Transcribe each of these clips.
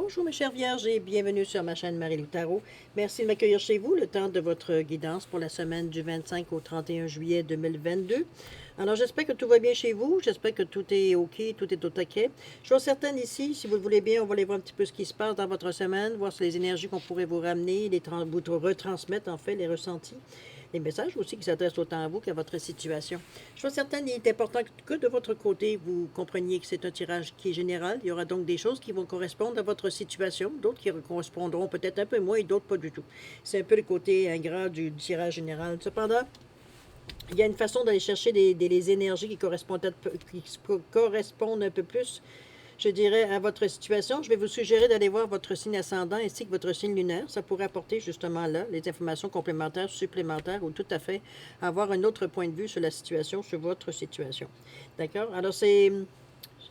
Bonjour mes chers vierges et bienvenue sur ma chaîne Marie-Lou Tarot. Merci de m'accueillir chez vous le temps de votre guidance pour la semaine du 25 au 31 juillet 2022. Alors j'espère que tout va bien chez vous, j'espère que tout est OK, tout est au taquet. Je suis certaine ici, si vous le voulez bien, on va aller voir un petit peu ce qui se passe dans votre semaine, voir sur les énergies qu'on pourrait vous ramener, vous retransmettre en fait les ressentis. Les messages aussi qui s'adressent autant à vous qu'à votre situation. Je suis certaine qu'il est important que de votre côté, vous compreniez que c'est un tirage qui est général. Il y aura donc des choses qui vont correspondre à votre situation, d'autres qui correspondront peut-être un peu moins et d'autres pas du tout. C'est un peu le côté ingrat du tirage général. Cependant, il y a une façon d'aller chercher les énergies qui correspondent un peu plus, je dirais, à votre situation. Je vais vous suggérer d'aller voir votre signe ascendant ainsi que votre signe lunaire. Ça pourrait apporter justement là les informations complémentaires, supplémentaires ou tout à fait avoir un autre point de vue sur la situation, sur votre situation. D'accord? Alors, c'est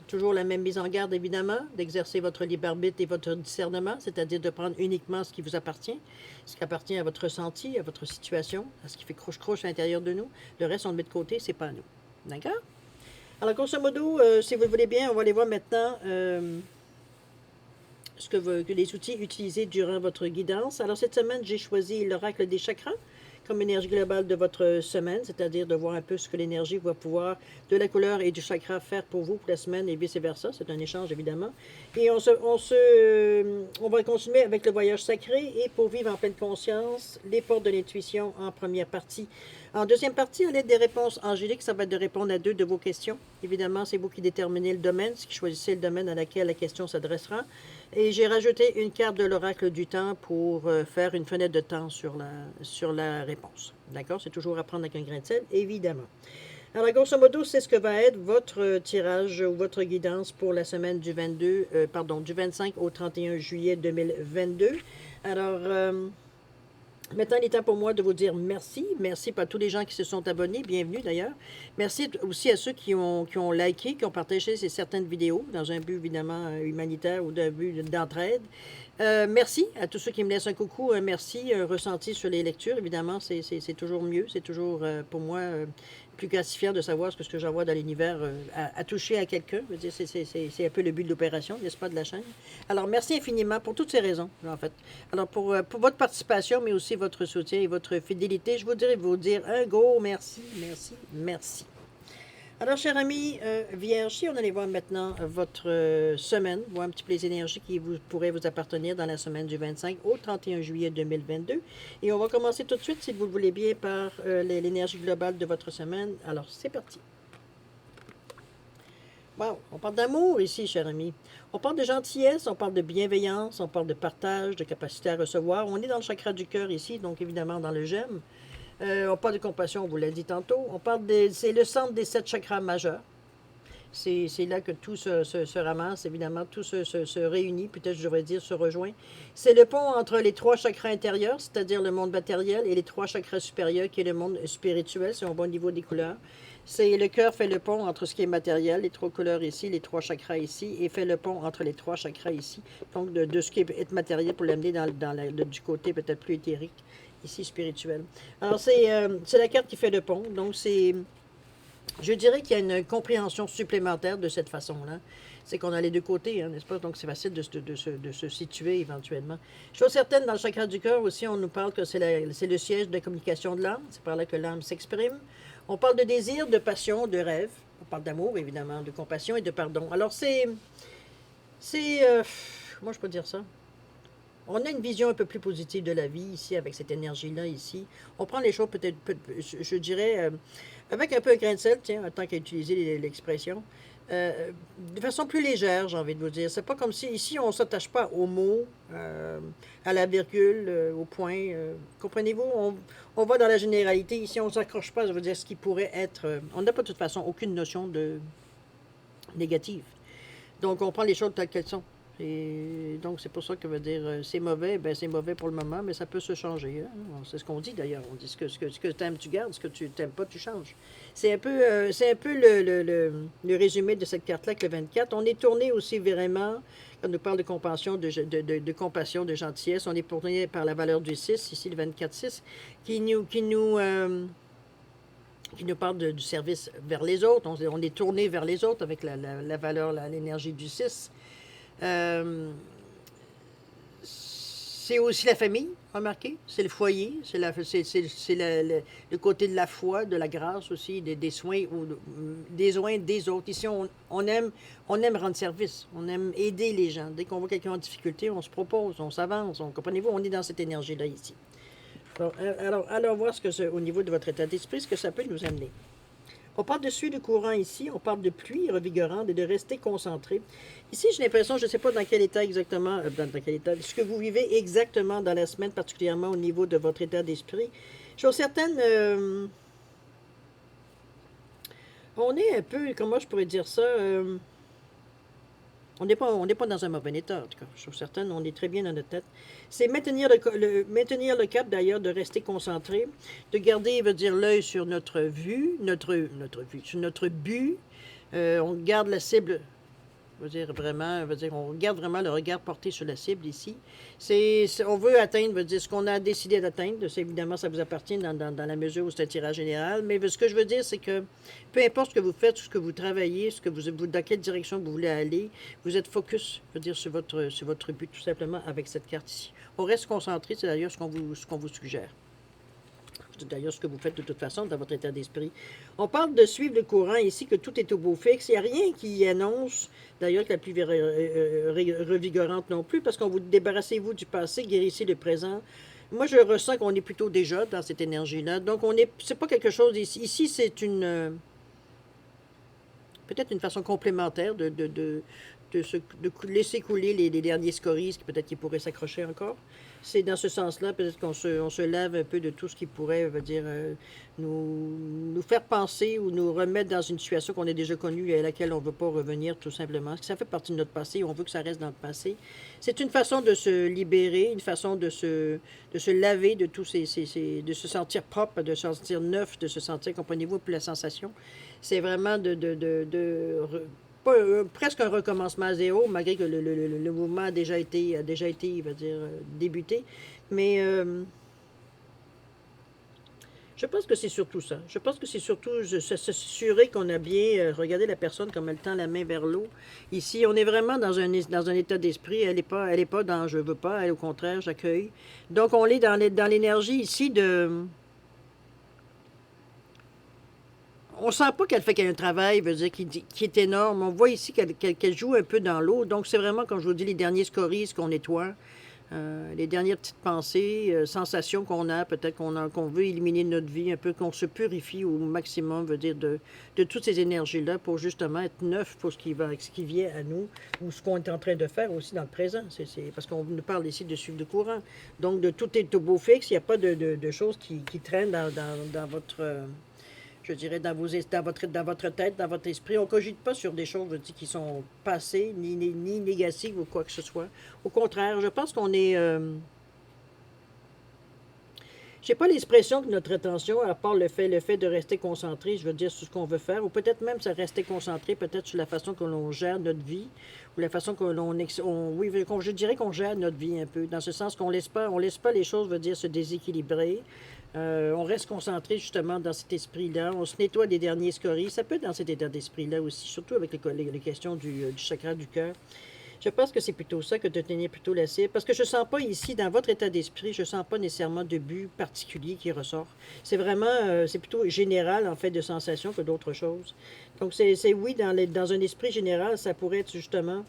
toujours la même mise en garde, évidemment, d'exercer votre libre arbitre et votre discernement, c'est-à-dire de prendre uniquement ce qui vous appartient, ce qui appartient à votre ressenti, à votre situation, à ce qui fait croche-croche à l'intérieur de nous. Le reste, on le met de côté, c'est pas à nous. D'accord? Alors, grosso modo, si vous le voulez bien, on va aller voir maintenant que les outils utilisés durant votre guidance. Alors, cette semaine, j'ai choisi l'oracle des chakras comme énergie globale de votre semaine, c'est-à-dire de voir un peu ce que l'énergie va pouvoir, de la couleur et du chakra, faire pour vous pour la semaine et vice-versa. C'est un échange, évidemment. Et on va continuer avec le voyage sacré et pour vivre en pleine conscience, les portes de l'intuition en première partie. En deuxième partie, à l'aide des réponses angéliques, ça va être de répondre à 2 de vos questions. Évidemment, c'est vous qui déterminez le domaine, qui choisissez le domaine à laquelle la question s'adressera. Et j'ai rajouté une carte de l'oracle du temps pour faire une fenêtre de temps sur la réponse. D'accord? C'est toujours à prendre avec un grain de sel, évidemment. Alors, grosso modo, c'est ce que va être votre tirage ou votre guidance pour la semaine du 25 au 31 juillet 2022. Alors, maintenant, il est temps pour moi de vous dire merci. Merci à tous les gens qui se sont abonnés. Bienvenue d'ailleurs. Merci aussi à ceux qui ont liké, qui ont partagé certaines vidéos dans un but évidemment humanitaire ou d'un but d'entraide. Merci à tous ceux qui me laissent un coucou, un merci, un ressenti sur les lectures. Évidemment, c'est toujours mieux. C'est toujours pour moi plus gratifiant de savoir ce que j'envoie dans l'univers à toucher à quelqu'un. C'est un peu le but de l'opération, n'est-ce pas, de la chaîne. Alors, merci infiniment pour toutes ces raisons, en fait. Alors, pour votre participation, mais aussi votre soutien et votre fidélité, je voudrais vous dire un gros merci, merci, merci. Alors, chers amis Vierge, si on allait voir maintenant votre semaine, voir un petit peu les énergies qui pourraient vous appartenir dans la semaine du 25 au 31 juillet 2022. Et on va commencer tout de suite, si vous le voulez bien, par l'énergie globale de votre semaine. Alors, c'est parti. Wow, on parle d'amour ici, chers amis. On parle de gentillesse, on parle de bienveillance, on parle de partage, de capacité à recevoir. On est dans le chakra du cœur ici, donc évidemment dans le j'aime. On parle de compassion, on vous l'a dit tantôt. C'est le centre des 7 chakras majeurs. C'est là que tout se ramasse, évidemment, tout se réunit, peut-être je devrais dire se rejoint. C'est le pont entre les 3 chakras intérieurs, c'est-à-dire le monde matériel, et les 3 chakras supérieurs, qui est le monde spirituel, si on va au niveau des couleurs. C'est le cœur fait le pont entre ce qui est matériel, les 3 couleurs ici, les 3 chakras ici, et fait le pont entre les 3 chakras ici. Donc de ce qui est matériel pour l'amener du côté peut-être plus éthérique, ici spirituel. Alors c'est la carte qui fait le pont, donc je dirais qu'il y a une compréhension supplémentaire de cette façon-là. C'est qu'on a les deux côtés, hein, n'est-ce pas? Donc, c'est facile de se situer éventuellement. Chose certaine, dans le chakra du cœur aussi, on nous parle que c'est le siège de la communication de l'âme. C'est par là que l'âme s'exprime. On parle de désir, de passion, de rêve. On parle d'amour, évidemment, de compassion et de pardon. Alors, comment je peux dire ça? On a une vision un peu plus positive de la vie ici, avec cette énergie-là ici. On prend les choses peut-être, je dirais, avec un peu un grain de sel, tiens, en tant qu'à utiliser l'expression, de façon plus légère, j'ai envie de vous dire. C'est pas comme si, ici, on ne s'attache pas aux mots, à la virgule, au point. Comprenez-vous? On va dans la généralité. Ici, on ne s'accroche pas, je veux dire, ce qui pourrait être... on n'a pas de toute façon aucune notion de négative. Donc, on prend les choses telles qu'elles sont. Et donc, c'est pour ça que veut dire c'est mauvais, ben c'est mauvais pour le moment, mais ça peut se changer. Hein? C'est ce qu'on dit d'ailleurs. On dit ce que tu aimes, tu gardes, ce que tu n'aimes pas, tu changes. C'est un peu le résumé de cette carte-là, que le 24. On est tourné aussi vraiment, quand on nous parle de compassion, de compassion, de gentillesse, on est tourné par la valeur du 6, ici le 24-6, qui nous parle du service vers les autres. On est tourné vers les autres avec la valeur, l'énergie du 6. C'est aussi la famille, remarquez. C'est le foyer, le côté de la foi, de la grâce aussi, des soins, des soins des autres. Ici, on aime rendre service, on aime aider les gens. Dès qu'on voit quelqu'un en difficulté, on se propose, on s'avance. Comprenez-vous, on est dans cette énergie-là ici. Alors, voir au niveau de votre état d'esprit, ce que ça peut nous amener. On parle de suivre le courant ici, on parle de pluie revigorante et de rester concentré. Ici, j'ai l'impression, je ne sais pas dans quel état exactement, dans quel état, ce que vous vivez exactement dans la semaine, particulièrement au niveau de votre état d'esprit. Chose certaine, on est un peu, comment je pourrais dire ça, on n'est pas dans un mauvais état, en tout cas. Je suis certaine, on est très bien dans notre tête. C'est maintenir le cap, d'ailleurs, de rester concentré, de garder, veut dire, l'œil sur notre vue, sur notre but. On garde la cible, on garde vraiment le regard porté sur la cible ici. On veut atteindre, veut dire, ce qu'on a décidé d'atteindre. Évidemment, ça vous appartient dans la mesure où c'est un tirage général. Mais ce que je veux dire, c'est que peu importe ce que vous faites, ce que vous travaillez, dans quelle direction vous voulez aller, vous êtes focus, veut dire, sur votre but, tout simplement, avec cette carte ici. On reste concentré, c'est d'ailleurs ce qu'on vous suggère. C'est d'ailleurs ce que vous faites de toute façon dans votre état d'esprit. On parle de suivre le courant ici, que tout est au beau fixe. Il n'y a rien qui annonce, d'ailleurs, que la pluie revigorante non plus, parce qu'on vous débarrassez-vous du passé, guérissez le présent. Moi, je ressens qu'on est plutôt déjà dans cette énergie-là. Donc, c'est pas quelque chose ici. Ici, c'est peut-être une façon complémentaire de laisser couler les derniers scories, peut-être qu'ils pourraient s'accrocher encore. C'est dans ce sens-là, peut-être qu'on se lave un peu de tout ce qui pourrait, nous faire penser ou nous remettre dans une situation qu'on a déjà connue et à laquelle on ne veut pas revenir, tout simplement. Parce que ça fait partie de notre passé, on veut que ça reste dans le passé. C'est une façon de se libérer, une façon de se laver de tous de se sentir propre, de se sentir neuf, de se sentir, comprenez-vous, plus la sensation. C'est vraiment presque un recommencement à zéro, malgré que le mouvement a déjà été débuté. Mais je pense que c'est surtout ça. Je pense que c'est surtout s'assurer qu'on a bien regardé la personne comme elle tend la main vers l'eau. Ici, on est vraiment dans un état d'esprit. Elle est pas dans je veux pas, elle au contraire, j'accueille. Donc, on est dans l'énergie ici de... On sent pas qu'elle fait un travail, qui est énorme. On voit ici qu'elle joue un peu dans l'eau. Donc, c'est vraiment, comme je vous dis, les derniers scories qu'on nettoie. Les dernières petites pensées, sensations qu'on a, peut-être qu'on veut éliminer de notre vie, un peu qu'on se purifie au maximum, de toutes ces énergies-là pour justement être neuf pour ce qui vient à nous, ou ce qu'on est en train de faire aussi dans le présent. Parce qu'on nous parle ici de suivre le courant. Donc, de tout est au beau fixe, il n'y a pas de choses qui traînent dans votre... je dirais, dans votre tête, dans votre esprit. On ne cogite pas sur des choses qui sont passées, ni négatives ou quoi que ce soit. Au contraire, je pense qu'on est... je n'ai pas l'expression que notre attention, à part le fait de rester concentré, je veux dire, sur ce qu'on veut faire, ou peut-être même se rester concentré peut-être sur la façon que l'on gère notre vie, ou la façon que je dirais qu'on gère notre vie un peu, dans ce sens qu'on laisse pas les choses, se déséquilibrer. On reste concentré justement dans cet esprit-là. On se nettoie des derniers scories. Ça peut être dans cet état d'esprit-là aussi, surtout avec les questions du chakra du cœur. Je pense que c'est plutôt ça que de tenir plutôt la cible. Parce que je ne sens pas ici, dans votre état d'esprit, je ne sens pas nécessairement de but particulier qui ressort. C'est vraiment, c'est plutôt général en fait de sensations que d'autres choses. Donc oui, dans un esprit général, ça pourrait être justement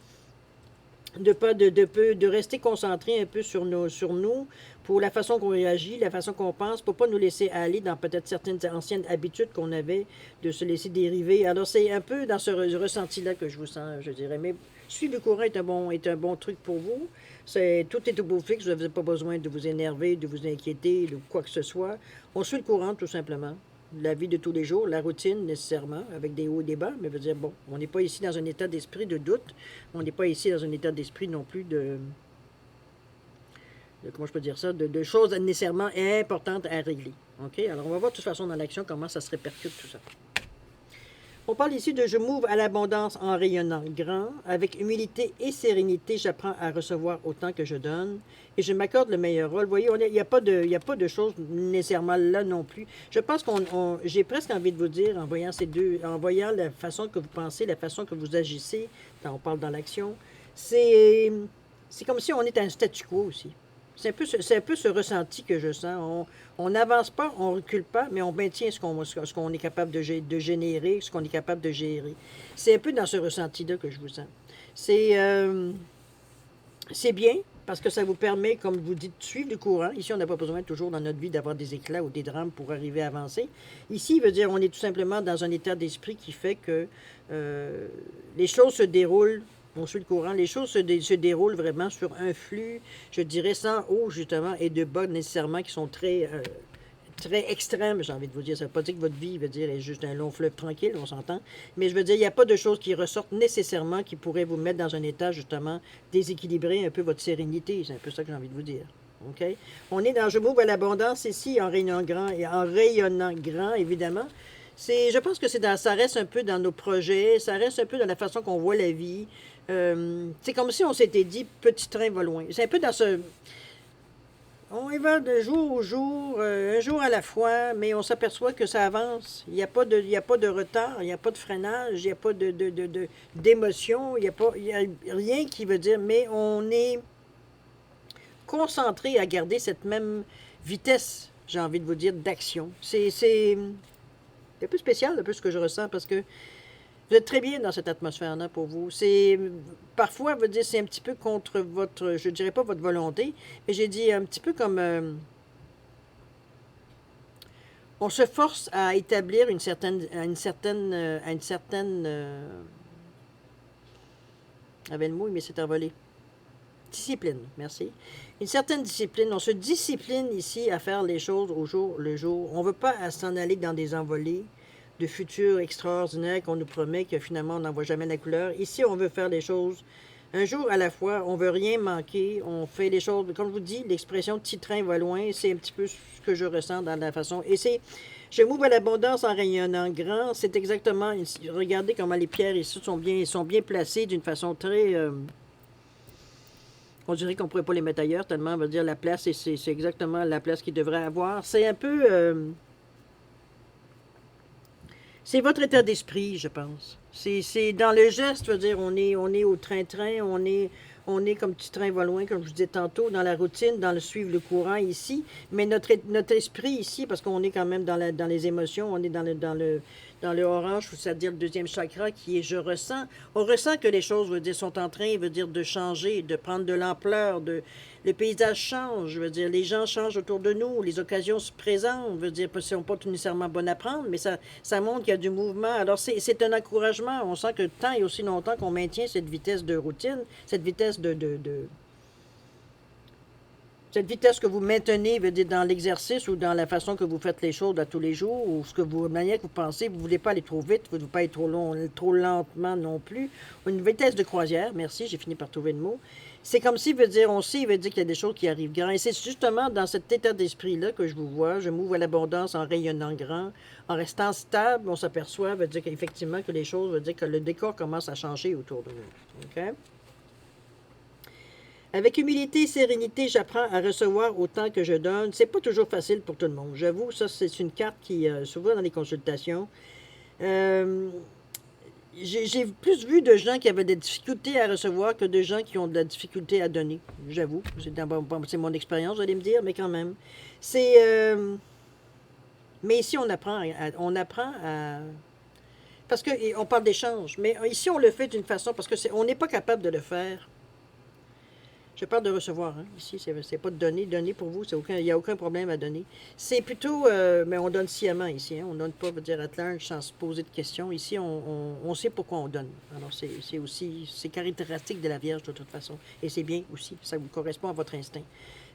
de rester concentré un peu sur nous, pour la façon qu'on réagit, la façon qu'on pense, pour ne pas nous laisser aller dans peut-être certaines anciennes habitudes qu'on avait, de se laisser dériver. Alors, c'est un peu dans ce ressenti-là que je vous sens, je dirais. Mais suivre le courant est un bon truc pour vous. Tout est au beau fixe, vous n'avez pas besoin de vous énerver, de vous inquiéter, de quoi que ce soit. On suit le courant, tout simplement. La vie de tous les jours, la routine nécessairement, avec des hauts et des bas, mais veut dire, bon, on n'est pas ici dans un état d'esprit de doute, on n'est pas ici dans un état d'esprit non plus comment je peux dire ça, de choses nécessairement importantes à régler. OK? Alors, on va voir de toute façon dans l'action comment ça se répercute tout ça. On parle ici de « Je m'ouvre à l'abondance en rayonnant grand. Avec humilité et sérénité, j'apprends à recevoir autant que je donne. Et je m'accorde le meilleur rôle. » Vous voyez, il n'y a pas de choses nécessairement là non plus. Je pense j'ai presque envie de vous dire, en voyant la façon que vous pensez, la façon que vous agissez, quand on parle dans l'action, c'est comme si on est à un statu quo aussi. C'est un peu ce ressenti que je sens. On n'avance pas, on recule pas, mais on maintient ce qu'on est capable de générer, ce qu'on est capable de gérer. C'est un peu dans ce ressenti-là que je vous sens. C'est c'est bien parce que ça vous permet, comme vous dites, de suivre le courant. Ici, on n'a pas besoin toujours dans notre vie d'avoir des éclats ou des drames pour arriver à avancer. Ici, il veut dire on est tout simplement dans un état d'esprit qui fait que les choses se déroulent, on suit le courant, les choses se déroulent vraiment sur un flux, je dirais, sans haut, justement, et de bas nécessairement, qui sont très extrême, j'ai envie de vous dire. Ça ne veut pas dire que votre vie, veut dire, est juste un long fleuve tranquille, on s'entend. Mais je veux dire, il n'y a pas de choses qui ressortent nécessairement qui pourraient vous mettre dans un état, justement, déséquilibrer un peu votre sérénité. C'est un peu ça que j'ai envie de vous dire. OK? On est dans Je m'ouvre à l'abondance ici, en rayonnant grand, et en rayonnant grand, évidemment. Je pense que ça reste un peu dans nos projets, ça reste un peu dans la façon qu'on voit la vie. C'est comme si on s'était dit, petit train va loin. C'est un peu dans ce... On y va de jour au jour, un jour à la fois, mais on s'aperçoit que ça avance. Il y a pas de retard, il n'y a pas de freinage, il n'y a pas d'émotion, il y a rien qui veut dire, mais on est concentré à garder cette même vitesse, j'ai envie de vous dire, d'action. C'est un peu spécial, un peu ce que je ressens, parce que vous êtes très bien dans cette atmosphère-là pour vous. Parfois, veut dire, c'est un petit peu contre votre, je dirais pas votre volonté, mais j'ai dit un petit peu comme, on se force à établir avait le mot, mais c'est envolé. Discipline, merci. Une certaine discipline. On se discipline ici à faire les choses au jour le jour. On ne veut pas s'en aller dans des envolées de futurs extraordinaires qu'on nous promet que finalement on n'en voit jamais la couleur. Ici, on veut faire les choses un jour à la fois. On ne veut rien manquer. On fait les choses, comme je vous dis, l'expression petit train va loin, c'est un petit peu ce que je ressens dans la façon. Et je m'ouvre à l'abondance en rayonnant grand. C'est exactement, regardez comment les pierres ici sont bien placées d'une façon très... on dirait qu'on ne pourrait pas les mettre ailleurs, tellement, on va dire, la place, c'est exactement la place qu'ils devraient avoir. C'est un peu... c'est votre état d'esprit, je pense. C'est dans le geste, je veux dire, on est au train-train, on est comme petit train va loin, comme je vous disais tantôt, dans la routine, dans le suivre le courant ici. Mais notre esprit ici, parce qu'on est quand même dans les émotions, on est dans le orange, c'est-à-dire le deuxième chakra qui est je ressens. On ressent que les choses, veut dire, sont en train, veut dire, de changer, de prendre de l'ampleur, le paysage change, je veux dire, les gens changent autour de nous, les occasions se présentent, je veux dire, ne sont pas tout nécessairement bonnes à prendre, mais ça montre qu'il y a du mouvement. Alors, c'est un encouragement. On sent que tant et aussi longtemps qu'on maintient cette vitesse de routine, cette vitesse cette vitesse que vous maintenez, veut dire, dans l'exercice ou dans la façon que vous faites les choses à tous les jours, ou la manière que vous pensez, vous ne voulez pas aller trop vite, vous ne voulez pas aller trop lentement non plus. Une vitesse de croisière, merci, j'ai fini par trouver le mot. C'est comme si, veut dire, on sait, veut dire qu'il y a des choses qui arrivent grand. Et c'est justement dans cet état d'esprit-là que je vous vois. Je m'ouvre à l'abondance en rayonnant grand, en restant stable. On s'aperçoit, veut dire qu'effectivement, que les choses, veut dire que le décor commence à changer autour de nous. OK? Avec humilité et sérénité, j'apprends à recevoir autant que je donne. C'est pas toujours facile pour tout le monde. J'avoue, ça, c'est une carte qui, souvent dans les consultations, euh, j'ai plus vu de gens qui avaient des difficultés à recevoir que de gens qui ont de la difficulté à donner. J'avoue, c'est mon expérience, vous allez me dire, mais quand même. C'est, mais ici, on apprend à, parce que on parle d'échange, mais ici, on le fait d'une façon, parce que on n'est pas capable de le faire. Je parle de recevoir, hein. Ici, c'est pas de donner. Donner pour vous, il n'y a aucun problème à donner. C'est plutôt, mais on donne sciemment ici. Hein. On ne donne pas, veut dire, à large sans se poser de questions. Ici, on sait pourquoi on donne. Alors, c'est caractéristique de la Vierge de toute façon. Et c'est bien aussi. Ça vous correspond à votre instinct.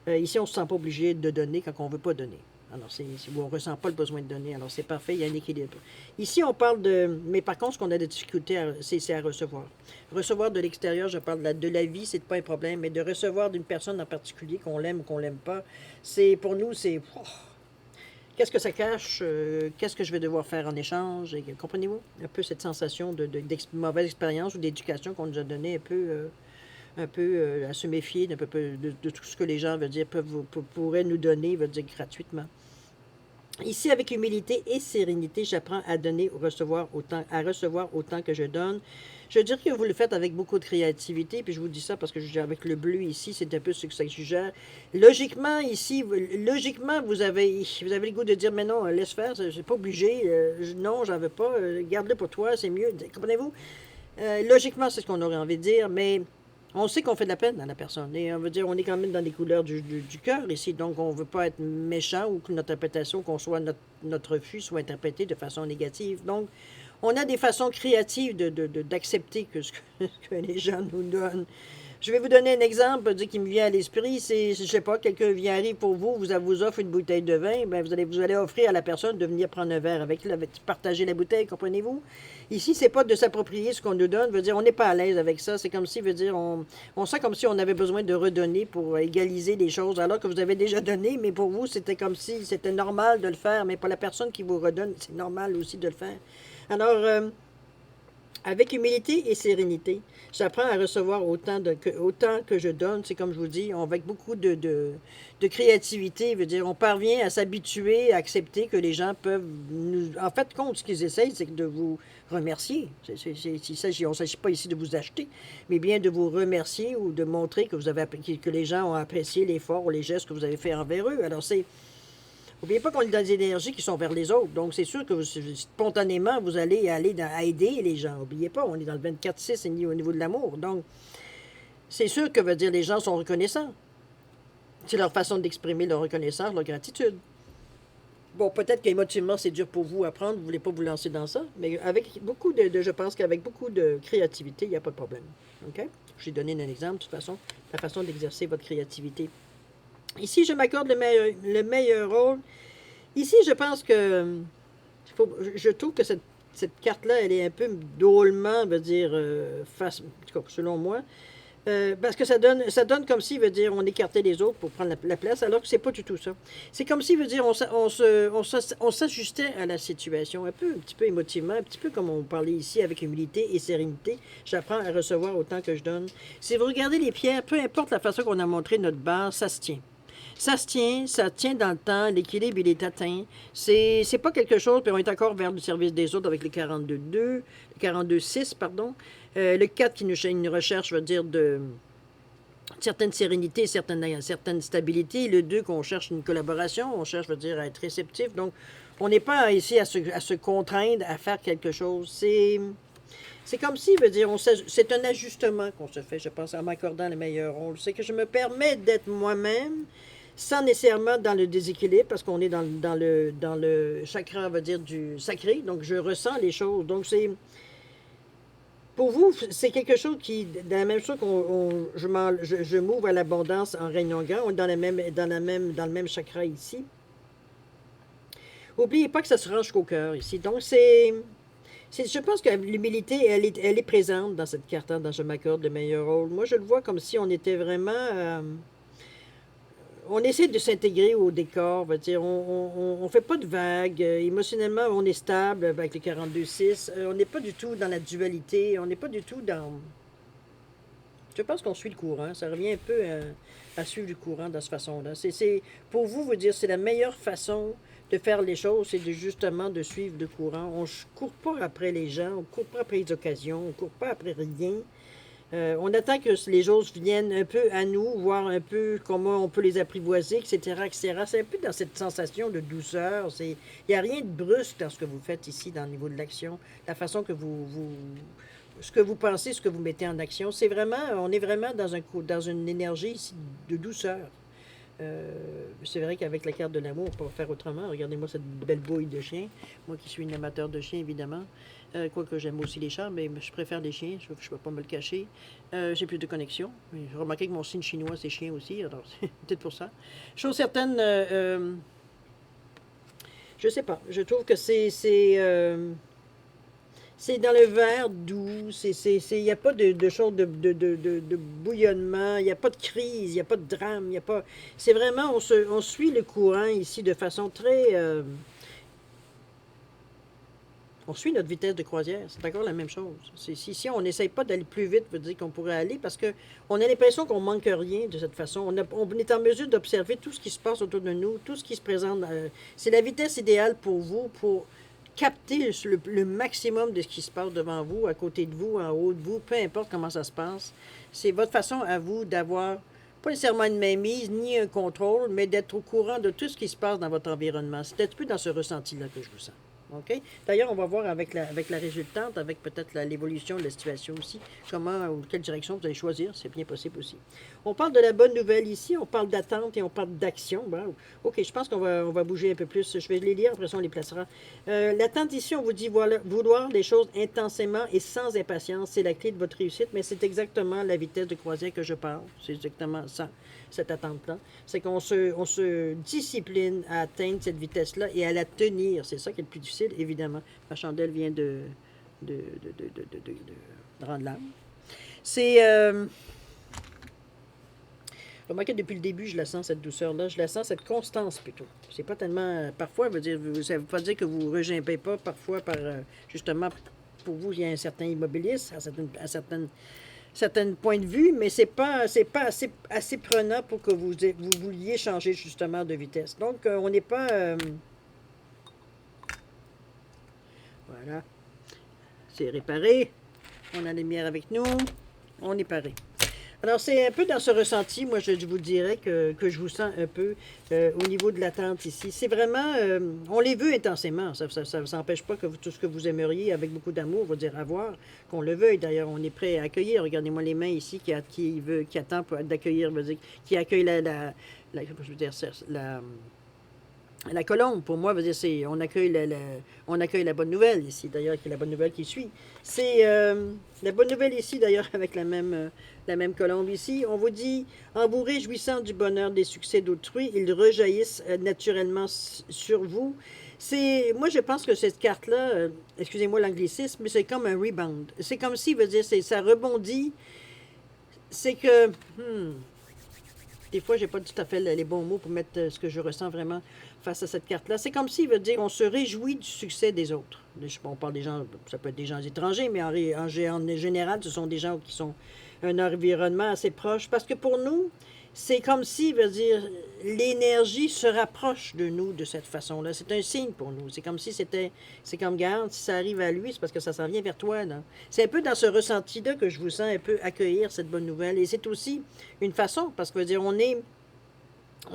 Ici, on ne se sent pas obligé de donner quand on ne veut pas donner. Alors, on ne ressent pas le besoin de donner. Alors, c'est parfait, il y a un équilibre. Ici, on parle de... Mais par contre, ce qu'on a des difficultés, c'est à recevoir. Recevoir de l'extérieur, je parle de la vie, c'est pas un problème, mais de recevoir d'une personne en particulier, qu'on l'aime ou qu'on l'aime pas, pour nous, c'est... Qu'est-ce que ça cache? Qu'est-ce que je vais devoir faire en échange? Comprenez-vous? Un peu cette sensation mauvaise expérience ou d'éducation qu'on nous a donné un peu à se méfier de tout ce que les gens pourraient nous donner, veut dire gratuitement. Ici, avec humilité et sérénité, j'apprends à donner ou à recevoir autant que je donne. Je dirais que vous le faites avec beaucoup de créativité, puis je vous dis ça parce que avec le bleu ici, c'est un peu ce que ça suggère. Logiquement, ici, logiquement, vous avez le goût de dire, mais non, laisse faire, c'est pas obligé, non, j'en veux pas, garde-le pour toi, c'est mieux. Comprenez-vous? Logiquement, c'est ce qu'on aurait envie de dire, mais on sait qu'on fait de la peine à la personne. Et on veut dire, on est quand même dans les couleurs du cœur ici, donc on ne veut pas être méchant ou que notre interprétation, notre refus soit interprété de façon négative. Donc, on a des façons créatives d'accepter que ce que les gens nous donnent. Je vais vous donner un exemple qui me vient à l'esprit. C'est, je sais pas, quelqu'un vient arrive pour vous, vous offre une bouteille de vin, ben vous allez offrir à la personne de venir prendre un verre avec partager la bouteille, comprenez-vous? Ici, c'est pas de s'approprier ce qu'on nous donne, veut dire on n'est pas à l'aise avec ça. C'est comme si, veut dire, on sent comme si on avait besoin de redonner pour égaliser les choses, alors que vous avez déjà donné, mais pour vous, c'était comme si c'était normal de le faire, mais pour la personne qui vous redonne, c'est normal aussi de le faire. Alors, avec humilité et sérénité, j'apprends à recevoir autant que je donne. C'est comme je vous dis, avec beaucoup de créativité, veut dire, on parvient à s'habituer, à accepter que les gens peuvent nous... En fait, compte, ce qu'ils essayent, c'est de vous remercier. On ne s'agit pas ici de vous acheter, mais bien de vous remercier ou de montrer que les gens ont apprécié l'effort ou les gestes que vous avez fait envers eux. Alors, n'oubliez pas qu'on est dans des énergies qui sont vers les autres. Donc, c'est sûr que spontanément, vous allez à aider les gens. N'oubliez pas, on est dans le 24-6 au niveau de l'amour. Donc, c'est sûr que veut dire les gens sont reconnaissants. C'est leur façon d'exprimer leur reconnaissance, leur gratitude. Bon, peut-être qu'émotivement, c'est dur pour vous à prendre. Vous ne voulez pas vous lancer dans ça. Mais je pense qu'avec beaucoup de créativité, il n'y a pas de problème. OK? Je vais donner un exemple, de toute façon, la façon d'exercer votre créativité. Ici, je m'accorde le meilleur rôle. Ici, je pense que je trouve que cette carte-là, elle est un peu drôlement, veut dire, selon moi, parce que ça donne comme si, veut dire, on écartait les autres pour prendre la place, alors que c'est pas du tout ça. C'est comme si, veut dire, on s'ajustait à la situation, un petit peu émotivement, un petit peu comme on parlait ici, avec humilité et sérénité. J'apprends à recevoir autant que je donne. Si vous regardez les pierres, peu importe la façon qu'on a montré notre barre, ça se tient. Ça tient dans le temps, l'équilibre, il est atteint. C'est pas quelque chose, puis on est encore vers le service des autres avec le 42-6, pardon. Le 4 qui nous recherche, je veux dire, de certaine sérénité, certaine stabilité. Le 2 qu'on cherche une collaboration, on cherche, je veux dire, à être réceptif. Donc, on n'est pas ici à se contraindre à faire quelque chose. C'est comme si, veut dire, c'est un ajustement qu'on se fait, je pense, en m'accordant le meilleur rôle. C'est que je me permets d'être moi-même, sans nécessairement dans le déséquilibre, parce qu'on est dans le chakra, on va dire, du sacré, donc je ressens les choses. Donc, pour vous, c'est quelque chose qui, dans la même chose je m'ouvre à l'abondance en réunion grand, on est dans le même chakra ici. N'oubliez pas que ça se range jusqu'au cœur ici. Donc, je pense que l'humilité, elle est présente dans cette carte, dans Je m'accorde le meilleur rôle. Moi, je le vois comme si on était vraiment... on essaie de s'intégrer au décor, va dire, on fait pas de vagues, émotionnellement on est stable avec le 42-6, on n'est pas du tout dans la dualité, on n'est pas du tout dans... Je pense qu'on suit le courant, ça revient un peu à suivre le courant de cette façon-là. Pour vous dire, c'est la meilleure façon de faire les choses, c'est justement de suivre le courant. On ne court pas après les gens, on ne court pas après les occasions, on ne court pas après rien. On attend que les choses viennent un peu à nous, voir un peu comment on peut les apprivoiser, etc., etc. C'est un peu dans cette sensation de douceur. Il n'y a rien de brusque dans ce que vous faites ici, dans le niveau de l'action. La façon que ce que vous pensez, ce que vous mettez en action, on est vraiment dans une énergie ici de douceur. C'est vrai qu'avec la carte de l'amour, on peut faire autrement. Regardez-moi cette belle bouille de chien. Moi qui suis une amateur de chiens, évidemment. Quoique j'aime aussi les chats, mais je préfère les chiens. Je ne peux pas me le cacher. J'ai plus de connexion. J'ai remarqué que mon signe chinois, c'est chien aussi. Alors, c'est peut-être pour ça. Chose certaine, je sais pas. Je trouve que c'est dans le vert doux, il n'y a pas de choses de bouillonnement, il n'y a pas de crise, il n'y a pas de drame, il n'y a pas... C'est vraiment, on suit le courant ici de façon très... On suit notre vitesse de croisière, c'est encore la même chose. Si on n'essaye pas d'aller plus vite, veut dire qu'on pourrait aller, parce qu'on a l'impression qu'on manque rien de cette façon. On est en mesure d'observer tout ce qui se passe autour de nous, tout ce qui se présente. C'est la vitesse idéale pour vous, pour capter le maximum de ce qui se passe devant vous, à côté de vous, en haut de vous, peu importe comment ça se passe. C'est votre façon à vous d'avoir pas nécessairement une mainmise ni un contrôle, mais d'être au courant de tout ce qui se passe dans votre environnement. C'est un peu dans ce ressenti-là que je vous sens. OK? D'ailleurs, on va voir avec la résultante, avec peut-être l'évolution de la situation aussi, comment ou quelle direction vous allez choisir, c'est bien possible aussi. On parle de la bonne nouvelle ici, on parle d'attente et on parle d'action. Bon, OK, je pense on va bouger un peu plus. Je vais les lire, après ça, on les placera. L'attente ici, on vous dit voilà, vouloir les choses intensément et sans impatience, c'est la clé de votre réussite, mais c'est exactement la vitesse de croisière que je parle. C'est exactement ça, cette attente-là. C'est qu'on se discipline à atteindre cette vitesse-là et à la tenir. C'est ça qui est le plus difficile, évidemment. Ma chandelle vient de rendre l'âme. C'est... remarquez, depuis le début, je la sens, cette douceur-là. Je la sens, cette constance, plutôt. C'est pas tellement... Parfois, ça ne veut pas dire que vous ne regimpez pas, parfois, justement, pour vous, il y a un certain immobilisme, à certains points de vue, mais c'est pas assez prenant pour que vous vouliez changer, justement, de vitesse. Donc, on n'est pas... voilà. C'est réparé. On a la lumière avec nous. On est paré. Alors, c'est un peu dans ce ressenti, moi, je vous dirais que je vous sens un peu au niveau de l'attente ici. C'est vraiment, on les veut intensément. Ça ne s'empêche pas que tout ce que vous aimeriez avec beaucoup d'amour, vous dire avoir, qu'on le veuille. D'ailleurs, on est prêt à accueillir. Regardez-moi les mains ici qui attend d'accueillir, qui accueille je veux dire, la colombe, pour moi, veut dire, on accueille la bonne nouvelle ici, d'ailleurs, qui est la bonne nouvelle qui suit. C'est la bonne nouvelle ici, d'ailleurs, avec la même colombe ici. On vous dit, en vous réjouissant du bonheur des succès d'autrui, ils rejaillissent naturellement sur vous. Moi, je pense que cette carte-là, excusez-moi l'anglicisme, mais c'est comme un rebound. C'est comme si, veut dire, ça rebondit. C'est que, des fois, j'ai pas tout à fait les bons mots pour mettre ce que je ressens vraiment face à cette carte-là. C'est comme s'il veut dire on se réjouit du succès des autres. On parle des gens, ça peut être des gens étrangers, mais en général, ce sont des gens qui sont un environnement assez proche. Parce que pour nous, c'est comme si, veut dire, l'énergie se rapproche de nous de cette façon-là. C'est un signe pour nous. C'est comme si c'est comme, garde, si ça arrive à lui, c'est parce que ça s'en vient vers toi, là. C'est un peu dans ce ressenti-là que je vous sens un peu accueillir cette bonne nouvelle. Et c'est aussi une façon, parce que, veut dire, on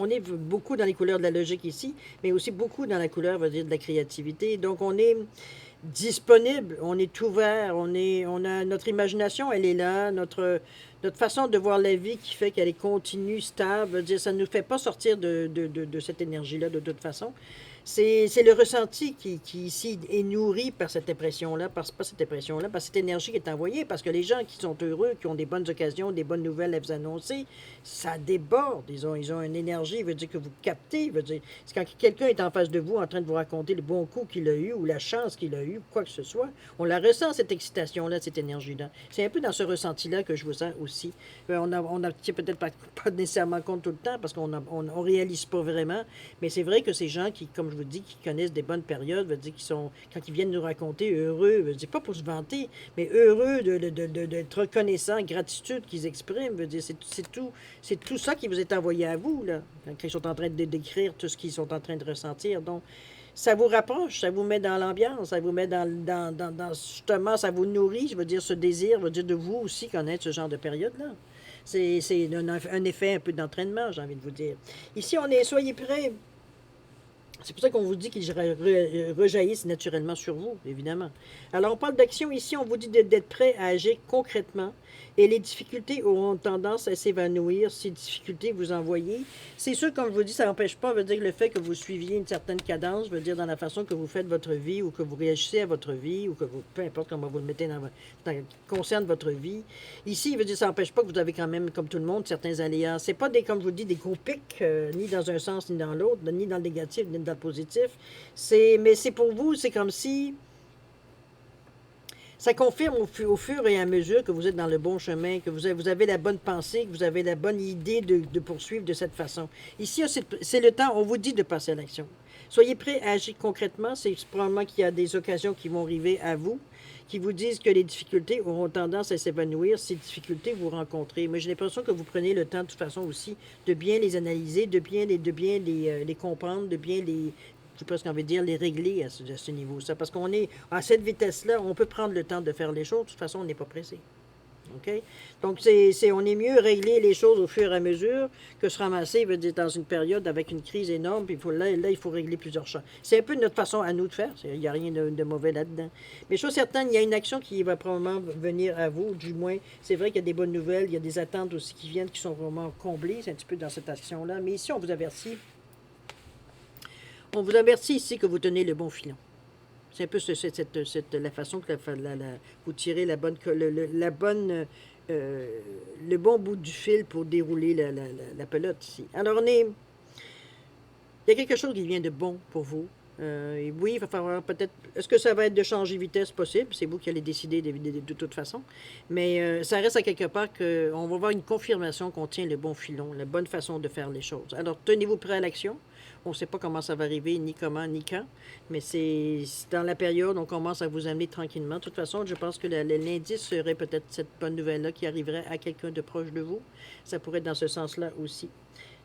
est beaucoup dans les couleurs de la logique ici, mais aussi beaucoup dans la couleur, veut dire, de la créativité. Donc, on est disponible, on est ouvert, on a notre imagination, elle est là, notre façon de voir la vie qui fait qu'elle est continue, stable, veut dire, ça ne nous fait pas sortir de cette énergie-là de toute façon. C'est le ressenti qui ici est nourri par cette impression-là, pas cette impression-là, par cette énergie qui est envoyée, parce que les gens qui sont heureux, qui ont des bonnes occasions, des bonnes nouvelles à vous annoncer, ça déborde. Ils ont une énergie, veut dire que vous captez, veut dire, c'est quand quelqu'un est en face de vous en train de vous raconter le bon coup qu'il a eu ou la chance qu'il a eu, quoi que ce soit, on la ressent, cette excitation-là, cette énergie-là. C'est un peu dans ce ressenti-là que je vous sens aussi. On tient peut-être pas nécessairement compte tout le temps parce qu'on réalise pas vraiment, mais c'est vrai que ces gens qui, comme je vous dis, qui connaissent des bonnes périodes, veut dire qu'ils sont, quand ils viennent nous raconter heureux, veut dire pas pour se vanter, mais heureux d'être reconnaissants, gratitude qu'ils expriment, veut dire c'est tout ça qui vous est envoyé à vous, là, quand ils sont en train de décrire tout ce qu'ils sont en train de ressentir. Donc, ça vous rapproche, ça vous met dans l'ambiance, ça vous met justement, ça vous nourrit, je veux dire, ce désir, veut dire de vous aussi connaître ce genre de période-là. C'est un effet un peu d'entraînement, j'ai envie de vous dire. Ici, soyez prêts. C'est pour ça qu'on vous dit qu'ils rejaillissent naturellement sur vous, évidemment. Alors, on parle d'action ici, on vous dit d'être prêt à agir concrètement. Et les difficultés auront tendance à s'évanouir. Ces difficultés vous envoyez. C'est sûr, comme je vous dis, ça n'empêche pas, veut dire que le fait que vous suiviez une certaine cadence, veut dire dans la façon que vous faites votre vie ou que vous réagissez à votre vie ou que vous, peu importe comment vous le mettez qui concerne votre vie. Ici, il veut dire ça n'empêche pas que vous avez quand même, comme tout le monde, certains aléas. C'est pas comme je vous dis, des gros pics, ni dans un sens ni dans l'autre, ni dans le négatif, ni dans le positif. Mais c'est pour vous, c'est comme si Ça confirme au fur et à mesure que vous êtes dans le bon chemin, que vous avez la bonne pensée, que vous avez la bonne idée de poursuivre de cette façon. Ici, c'est le temps, on vous dit de passer à l'action. Soyez prêts à agir concrètement. C'est probablement qu'il y a des occasions qui vont arriver à vous, qui vous disent que les difficultés auront tendance à s'évanouir. Ces difficultés vous rencontrez. Mais j'ai l'impression que vous prenez le temps de toute façon aussi de bien les analyser, de bien les comprendre, de bien les, j'ai presque envie de dire, les régler à ce niveau. Ça, parce qu'on est à cette vitesse-là, on peut prendre le temps de faire les choses. De toute façon, on n'est pas pressé. OK? Donc, on est mieux régler les choses au fur et à mesure que se ramasser, veut dire, dans une période avec une crise énorme, puis là, il faut régler plusieurs choses. C'est un peu notre façon à nous de faire. Il n'y a rien de mauvais là-dedans. Mais chose certaine, il y a une action qui va probablement venir à vous, du moins. C'est vrai qu'il y a des bonnes nouvelles, il y a des attentes aussi qui viennent, qui sont vraiment comblées. C'est un petit peu dans cette action-là. Mais ici, on vous avertit. On vous avertit ici que vous tenez le bon filon. C'est un peu la façon que vous tirez la bonne, le bon bout du fil pour dérouler la pelote ici. Alors, il y a quelque chose qui vient de bon pour vous. Et oui, il va falloir peut-être... Est-ce que ça va être de changer de vitesse possible? C'est vous qui allez décider de toute façon. Mais ça reste à quelque part qu'on va avoir une confirmation qu'on tient le bon filon, la bonne façon de faire les choses. Alors, tenez-vous prêt à l'action. On ne sait pas comment ça va arriver, ni comment, ni quand. Mais c'est dans la période, on commence à vous amener tranquillement. De toute façon, je pense que l'indice serait peut-être cette bonne nouvelle-là qui arriverait à quelqu'un de proche de vous. Ça pourrait être dans ce sens-là aussi.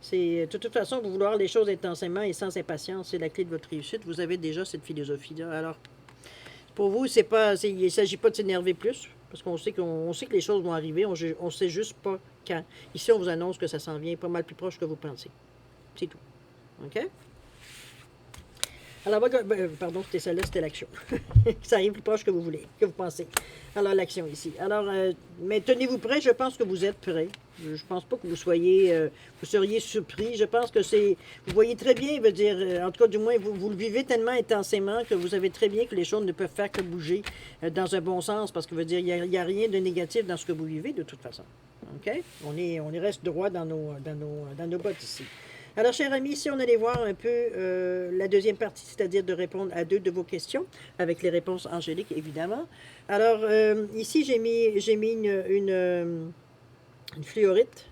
C'est de toute façon, vous vouloir les choses intensément et sans impatience, c'est la clé de votre réussite. Vous avez déjà cette philosophie-là. Alors, pour vous, il ne s'agit pas de s'énerver plus, parce qu'on sait que les choses vont arriver, on ne sait juste pas quand. Ici, on vous annonce que ça s'en vient pas mal plus proche que vous pensez. C'est tout. OK? Alors, pardon, c'était celle-là, c'était l'action. Ça arrive plus proche que vous voulez, que vous pensez. Alors, l'action ici. Alors, mais tenez-vous prêts, je pense que vous êtes prêts. Je ne pense pas que vous seriez surpris. Je pense que vous voyez très bien, veut dire, en tout cas, du moins, vous le vivez tellement intensément que vous savez très bien que les choses ne peuvent faire que bouger dans un bon sens, parce que veut dire, il n'y a rien de négatif dans ce que vous vivez, de toute façon. OK? On reste droit dans nos bottes ici. Alors, chers amis, ici, on allait voir un peu la deuxième partie, c'est-à-dire de répondre à 2 de vos questions, avec les réponses angéliques, évidemment. Alors, ici, j'ai mis une fluorite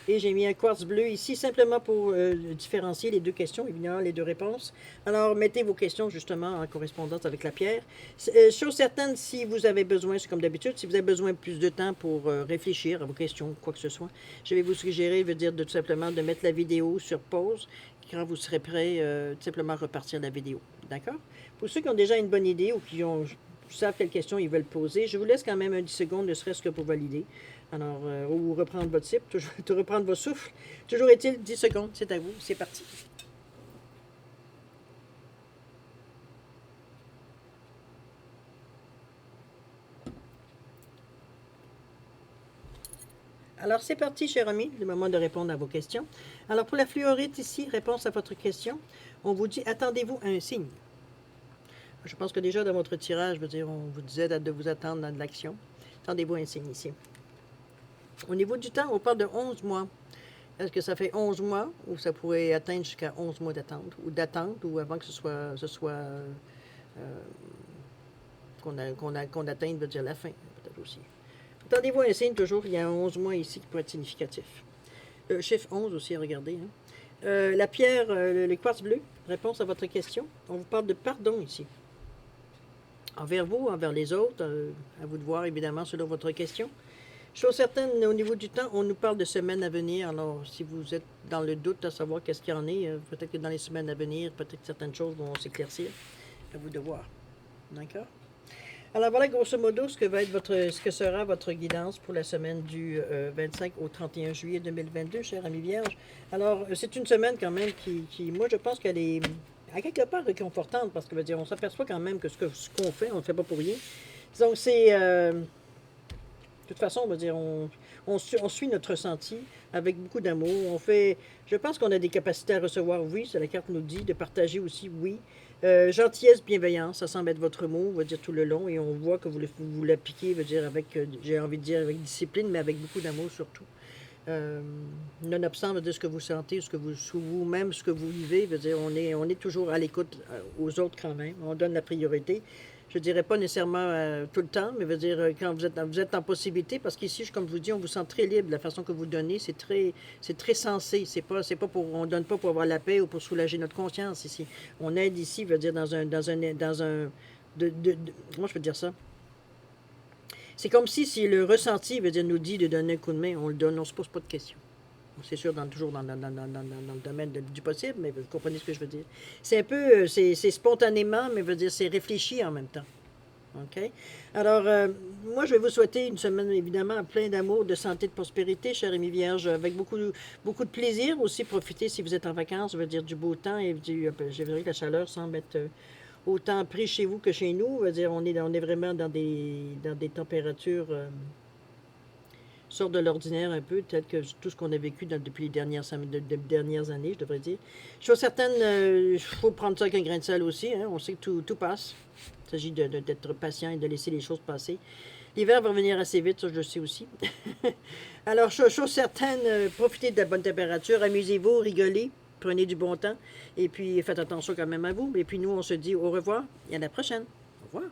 et j'ai mis un quartz bleu ici, simplement pour différencier les 2 questions, évidemment, les 2 réponses. Alors, mettez vos questions, justement, en correspondance avec la pierre. Chose certaine, si vous avez besoin, c'est comme d'habitude, si vous avez besoin de plus de temps pour réfléchir à vos questions, quoi que ce soit, je vais vous suggérer, veut dire, tout simplement de mettre la vidéo sur pause. Quand vous serez prêt, tout simplement repartir la vidéo. D'accord? Pour ceux qui ont déjà une bonne idée ou qui savent quelles questions ils veulent poser, je vous laisse quand même un 10 secondes, ne serait-ce que pour valider. Alors, ou reprendre votre cible, toujours reprendre votre souffle. Toujours est-il 10 secondes, c'est à vous, c'est parti. Alors, c'est parti, cher ami, le moment de répondre à vos questions. Alors, pour la fluorite ici, réponse à votre question, on vous dit, attendez-vous à un signe. Je pense que déjà dans votre tirage, je veux dire, on vous disait de vous attendre dans de l'action. Attendez-vous à un signe ici. Au niveau du temps, on parle de 11 mois. Est-ce que ça fait 11 mois ou ça pourrait atteindre jusqu'à 11 mois d'attente ou avant que qu'on atteigne, veut dire la fin, peut-être aussi. Attendez-vous un signe toujours, il y a 11 mois ici qui pourrait être significatif. Le chiffre 11 aussi, regardez. Hein. La pierre, le quartz bleu, réponse à votre question. On vous parle de pardon ici. Envers vous, envers les autres, à vous de voir évidemment selon votre question. Chose certaine, au niveau du temps, on nous parle de semaines à venir. Alors, si vous êtes dans le doute à savoir qu'est-ce qu'il y en est, peut-être que dans les semaines à venir, peut-être que certaines choses vont s'éclaircir. À vous de voir. D'accord? Alors voilà grosso modo ce que sera votre guidance pour la semaine du 25 au 31 juillet 2022, cher ami Vierge. Alors, c'est une semaine quand même qui moi, je pense qu'elle est à quelque part réconfortante parce que, veut dire, on s'aperçoit quand même que ce qu'on fait, on ne le fait pas pour rien. Donc, c'est... de toute façon, on va dire, on suit notre ressenti avec beaucoup d'amour. Je pense qu'on a des capacités à recevoir, oui, c'est la carte nous dit, de partager aussi, oui. Gentillesse, bienveillance, ça semble être votre mot, on va dire tout le long, et on voit que vous l'appliquez, veut dire avec, j'ai envie de dire avec discipline, mais avec beaucoup d'amour surtout. Nonobstant de ce que vous sentez, vous-même, ce que vous vivez, veut dire, on est toujours à l'écoute aux autres quand même, on donne la priorité. Je ne dirais pas nécessairement tout le temps, mais veut dire quand vous êtes en possibilité, parce qu'ici, comme je vous dis, on vous sent très libre. La façon que vous donnez, c'est très sensé. C'est pas pour, on donne pas pour avoir la paix ou pour soulager notre conscience ici. On aide ici, veut dire dans un, comment je peux dire ça? C'est comme si le ressenti, veut dire, nous dit de donner un coup de main, on le donne, on se pose pas de questions. C'est sûr, toujours dans le domaine du possible, mais vous comprenez ce que je veux dire. C'est un peu, c'est spontanément, mais veut dire, c'est réfléchi en même temps. OK? Alors, moi, je vais vous souhaiter une semaine, évidemment, plein d'amour, de santé, de prospérité, cher ami Vierge, avec beaucoup de plaisir. Aussi, profitez si vous êtes en vacances, je veux dire, du beau temps et je dirais que la chaleur semble être autant pris chez vous que chez nous. Je veux dire, on est vraiment dans des températures sortent de l'ordinaire un peu, tel que tout ce qu'on a vécu depuis les dernières années, je devrais dire. Je suis certaine, il faut prendre ça avec un grain de sel aussi. Hein, on sait que tout passe. Il s'agit d'être patient et de laisser les choses passer. L'hiver va revenir assez vite, ça je le sais aussi. Alors, chose certaine, profitez de la bonne température, amusez-vous, rigolez, prenez du bon temps, et puis faites attention quand même à vous. Et puis nous, on se dit au revoir et à la prochaine. Au revoir.